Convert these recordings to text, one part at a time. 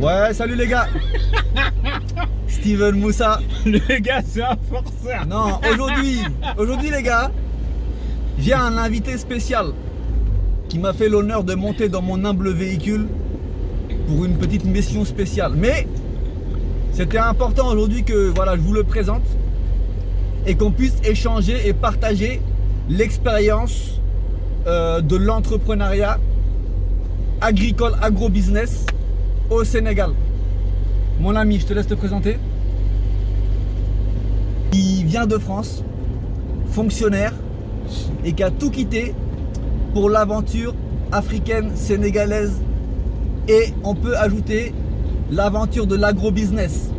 Ouais, salut les gars. Steven Moussa. Le gars, c'est un forceur. Non, aujourd'hui les gars, j'ai un invité spécial qui m'a fait l'honneur de monter dans mon humble véhicule pour une petite mission spéciale. Mais c'était important aujourd'hui que voilà, je vous le présente et qu'on puisse échanger et partager l'expérience de l'entrepreneuriat agricole, agro-business au Sénégal. Mon ami, je te laisse te présenter. Il vient de France, fonctionnaire, et qui a tout quitté pour l'aventure africaine, sénégalaise, et on peut ajouter l'aventure de l'agro-business.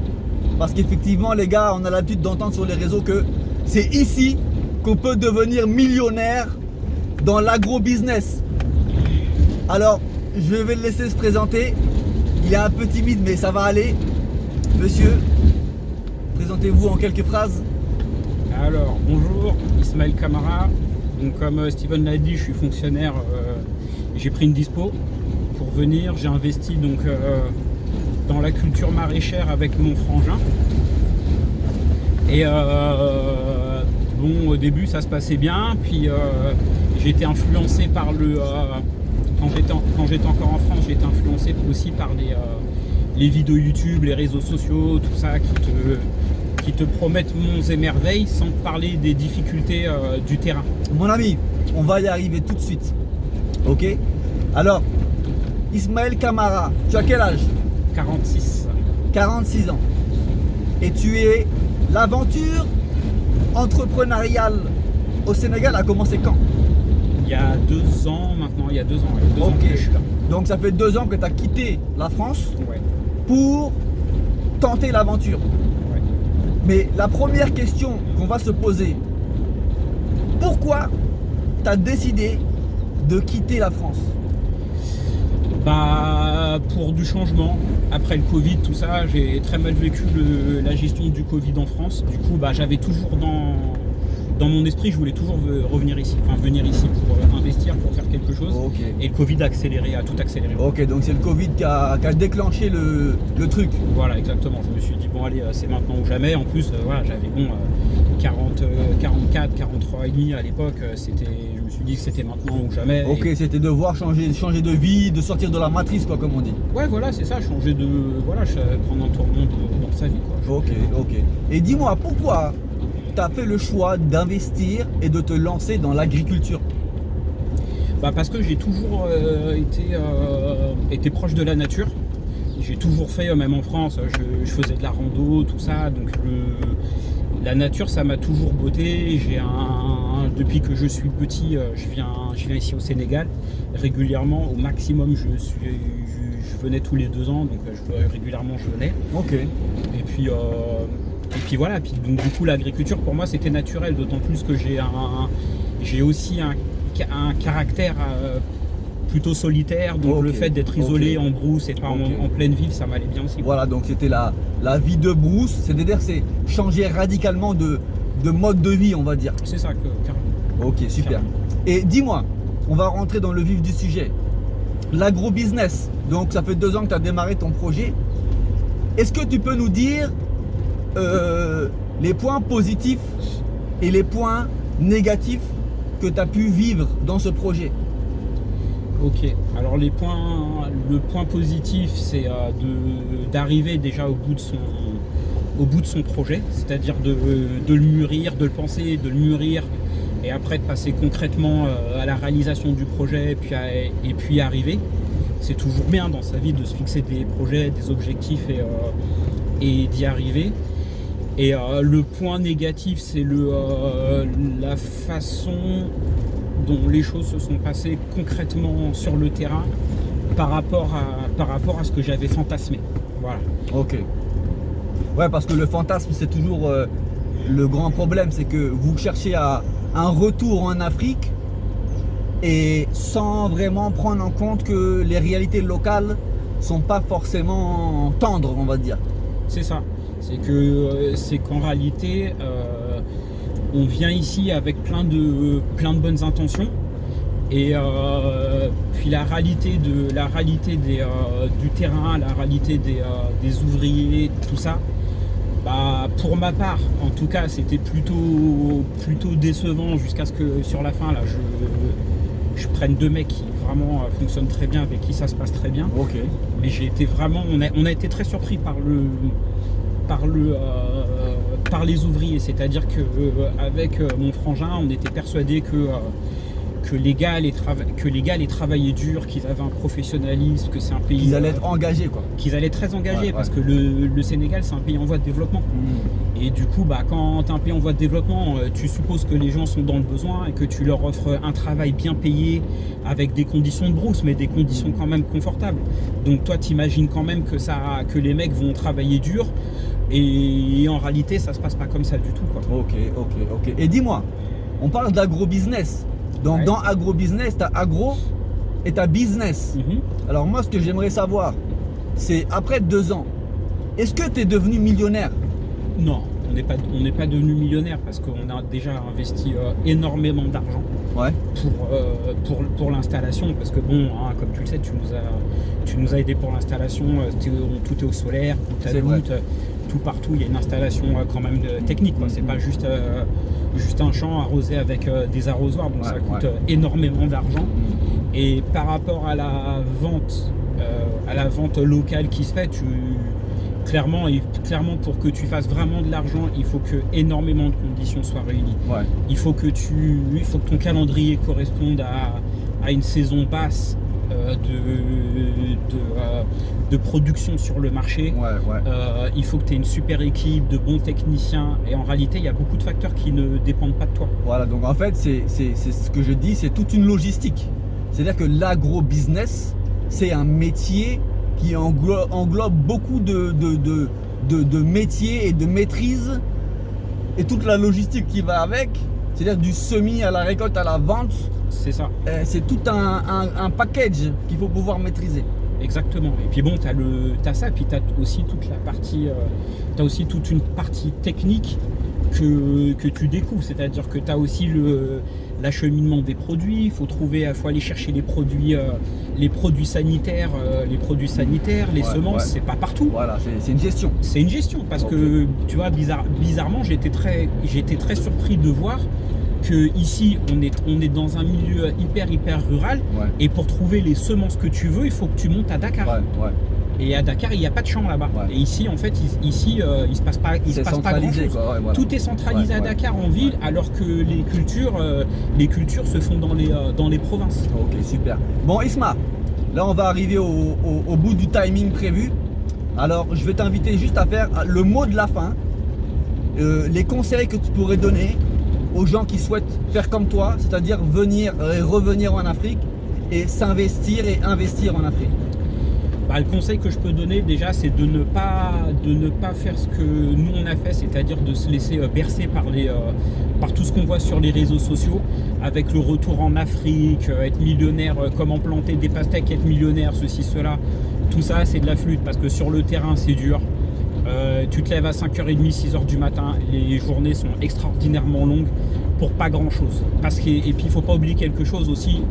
Parce qu'effectivement, les gars, on a l'habitude d'entendre sur les réseaux que c'est ici qu'on peut devenir millionnaire dans l'agro-business. Alors, je vais le laisser se présenter. Il est un peu timide, mais ça va aller. Monsieur, présentez-vous en quelques phrases. Alors, bonjour, Ismaël Camara. Donc, comme Steven l'a dit, je suis fonctionnaire. J'ai pris une dispo pour venir. J'ai investi donc dans la culture maraîchère avec mon frangin. Et bon, au début, ça se passait bien. Puis, j'ai été influencé par le... quand j'étais encore en France, j'ai été influencé aussi par les vidéos YouTube, les réseaux sociaux, tout ça qui te promettent monts et merveilles sans te parler des difficultés du terrain. Mon ami, on va y arriver tout de suite. Ok? Alors, Ismaël Camara, tu as quel âge? 46. 46 ans. Et tu es... L'aventure entrepreneuriale au Sénégal a commencé quand? Il y a 2 ans maintenant, il y a 2 ans, ouais, 2 ans Ok. que je suis là. Donc ça fait 2 ans que tu as quitté la France Ouais, pour tenter l'aventure. ouais. Mais la première question qu'on va se poser, pourquoi tu as décidé de quitter la France? Bah, pour du changement, après le Covid, tout ça, j'ai très mal vécu la gestion du Covid en France. Du coup, bah, j'avais toujours dans mon esprit, je voulais toujours venir ici pour investir, pour faire quelque chose. Ok. Et le Covid a tout accéléré. Ok, donc c'est le Covid qui a déclenché le truc. Voilà, exactement. Je me suis dit, bon, allez, c'est maintenant ou jamais. En plus, voilà, j'avais 44, 43 et demi à l'époque. Je me suis dit que c'était maintenant ou jamais. Ok, Et... c'était devoir changer de vie, de sortir de la matrice, quoi, comme on dit. ouais, voilà, c'est ça, changer de... Voilà, prendre un tournant dans sa vie, quoi. Ok, ok. Et dis-moi, pourquoi tu as fait le choix d'investir et de te lancer dans l'agriculture? Bah parce que j'ai toujours été proche de la nature. J'ai toujours fait, même en France, je faisais de la rando, tout ça. Donc la nature, ça m'a toujours botté. Depuis que je suis petit, je viens ici au Sénégal régulièrement. Au maximum, je venais tous les 2 ans, donc régulièrement je venais. Ok. Et puis voilà. Puis donc du coup, l'agriculture pour moi c'était naturel, d'autant plus que j'ai aussi un caractère plutôt solitaire, donc Ok, le fait d'être isolé ok. en brousse et pas Ok. en pleine ville, ça m'allait bien aussi. Voilà, donc c'était la vie de brousse, c'est-à-dire c'est changer radicalement de mode de vie, on va dire. C'est ça que carrément. Ok, super. Et dis-moi, on va rentrer dans le vif du sujet. L'agro-business, donc ça fait 2 ans que tu as démarré ton projet. Est-ce que tu peux nous dire les points positifs et les points négatifs que tu as pu vivre dans ce projet? Ok, alors le point positif, c'est d'arriver déjà au bout de son projet, c'est-à-dire de le mûrir, de le penser, de le mûrir, et après de passer concrètement à la réalisation du projet et puis arriver. C'est toujours bien dans sa vie de se fixer des projets, des objectifs et d'y arriver. Et le point négatif, c'est la façon dont les choses se sont passées concrètement sur le terrain par rapport à ce que j'avais fantasmé. Voilà. Ok. Ouais, parce que le fantasme, c'est toujours le grand problème, c'est que vous cherchez un retour en Afrique et sans vraiment prendre en compte que les réalités locales sont pas forcément tendres, on va dire. C'est ça. C'est qu'en réalité, on vient ici avec plein de bonnes intentions, Et puis la réalité du terrain, la réalité des ouvriers, tout ça, bah, pour ma part, en tout cas, c'était plutôt décevant jusqu'à ce que sur la fin, là, je prenne 2 mecs qui vraiment fonctionnent très bien, avec qui ça se passe très bien. Ok. Mais j'ai été vraiment, on a été très surpris par les ouvriers, c'est-à-dire que avec mon frangin, on était persuadé que les gars allaient travailler dur, qu'ils avaient un professionnalisme, que c'est un pays... Qu'ils allaient être engagés, quoi. Qu'ils allaient être très engagés, Ouais, parce que le Sénégal, c'est un pays en voie de développement. Et du coup, bah, quand tu es un pays en voie de développement, tu supposes que les gens sont dans le besoin et que tu leur offres un travail bien payé, avec des conditions de brousse, mais des conditions quand même confortables. Donc toi, tu imagines quand même que les mecs vont travailler dur, et en réalité, ça se passe pas comme ça du tout, quoi. Ok. Et dis-moi, on parle d'agro-business. Donc Ouais. dans agro-business, tu as agro et tu as business. Alors moi, ce que j'aimerais savoir, c'est après 2 ans, est-ce que tu es devenu millionnaire? Non, on n'est pas devenu millionnaire parce qu'on a déjà investi énormément d'argent Ouais. pour l'installation, parce que bon, hein, comme tu le sais, tu nous as aidé pour l'installation, tout est au solaire, tout à C'est vrai. tout partout, il y a une installation quand même technique, quoi. C'est pas juste un champ arrosé avec des arrosoirs, donc Ouais, ça coûte ouais. Énormément d'argent. Et par rapport à la vente locale qui se fait, clairement, pour que tu fasses vraiment de l'argent, il faut que énormément de conditions soient réunies. Ouais. Il faut que ton calendrier corresponde à une saison basse de production sur le marché. Ouais. Il faut que tu aies une super équipe, de bons techniciens, et en réalité, il y a beaucoup de facteurs qui ne dépendent pas de toi. Voilà, donc en fait, c'est ce que je dis, c'est toute une logistique. C'est-à-dire que l'agro-business, c'est un métier qui englobe beaucoup de métiers et de maîtrise, et toute la logistique qui va avec, c'est-à-dire du semis à la récolte à la vente. C'est ça. C'est tout un package qu'il faut pouvoir maîtriser. Exactement. Et puis bon, t'as ça, puis t'as aussi toute la partie, t'as aussi toute une partie technique que tu découvres. C'est-à-dire que t'as aussi l'acheminement des produits. Il faut aller chercher les produits sanitaires, les semences. Ouais. C'est pas partout. Voilà, c'est une gestion. C'est une gestion, parce Ok. que tu vois, bizarrement, j'étais très surpris de voir que ici on est dans un milieu hyper rural, Ouais. et pour trouver les semences que tu veux, il faut que tu montes à Dakar. Ouais. Et à Dakar, il n'y a pas de champ là-bas. Ouais. Et ici, en fait, il se passe pas C'est grand centralisé, chose. quoi. Ouais, voilà. Tout est centralisé Ouais, à ouais. Dakar en ville, alors que les cultures se font dans les provinces. Ok, super. Bon, Isma, là on va arriver au bout du timing prévu. Alors, je vais t'inviter juste à faire le mot de la fin. Les conseils que tu pourrais donner aux gens qui souhaitent faire comme toi, c'est-à-dire venir et revenir en Afrique et s'investir et investir en Afrique. Bah, le conseil que je peux donner déjà, c'est de ne pas faire ce que nous on a fait, c'est-à-dire de se laisser bercer par tout ce qu'on voit sur les réseaux sociaux, avec le retour en Afrique, être millionnaire, comment planter des pastèques, être millionnaire, ceci, cela. Tout ça, c'est de la flûte, parce que sur le terrain, c'est dur. Tu te lèves à 5h30, 6h du matin, les journées sont extraordinairement longues pour pas grand chose. Et puis il ne faut pas oublier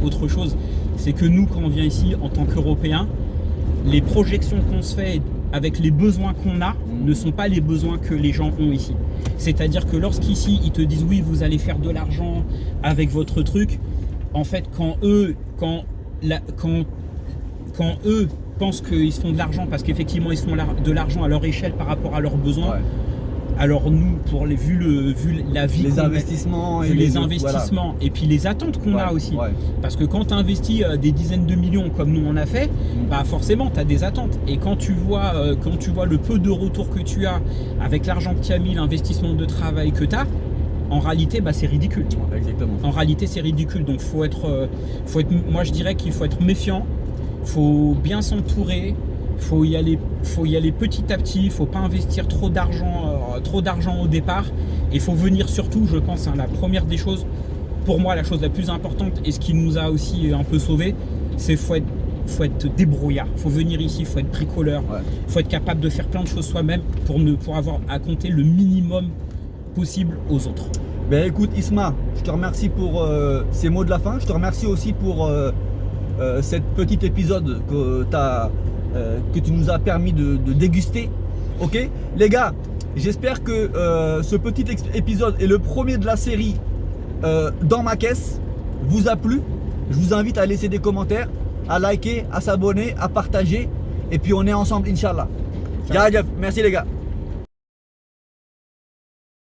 autre chose, c'est que nous, quand on vient ici en tant qu'Européens, les projections qu'on se fait avec les besoins qu'on a ne sont pas les besoins que les gens ont ici. C'est-à-dire que lorsqu'ici, ils te disent oui, vous allez faire de l'argent avec votre truc, en fait, quand eux pensent qu'ils se font de l'argent parce qu'effectivement ils se font de l'argent à leur échelle par rapport à leurs besoins, Ouais. alors nous, vu la vie, Les investissements et les investissements, et puis les attentes qu'on a aussi, Ouais. parce que quand tu investis des dizaines de millions comme nous on a fait, bah forcément tu as des attentes, et quand tu vois le peu de retour que tu as avec l'argent que tu as mis, l'investissement de travail que tu as, en réalité, bah, c'est ridicule. Exactement. En réalité, c'est ridicule. Donc, moi, je dirais qu'il faut être méfiant. Faut bien s'entourer. Faut y aller petit à petit. Faut pas investir trop d'argent au départ. Et faut venir surtout, je pense, la première des choses, pour moi, la chose la plus importante et ce qui nous a aussi un peu sauvés, c'est faut être débrouillard. Faut venir ici, faut être bricoleur. Ouais. Faut être capable de faire plein de choses soi-même pour avoir à compter le minimum possible aux autres. Ben écoute Isma, je te remercie pour ces mots de la fin. Je te remercie aussi pour cette petit épisode que tu nous as permis de déguster. Ok les gars, j'espère que ce petit épisode est le premier de la série dans ma caisse vous a plu. Je vous invite à laisser des commentaires, à liker, à s'abonner, à partager. Et puis on est ensemble, Inch'Allah. Merci les gars.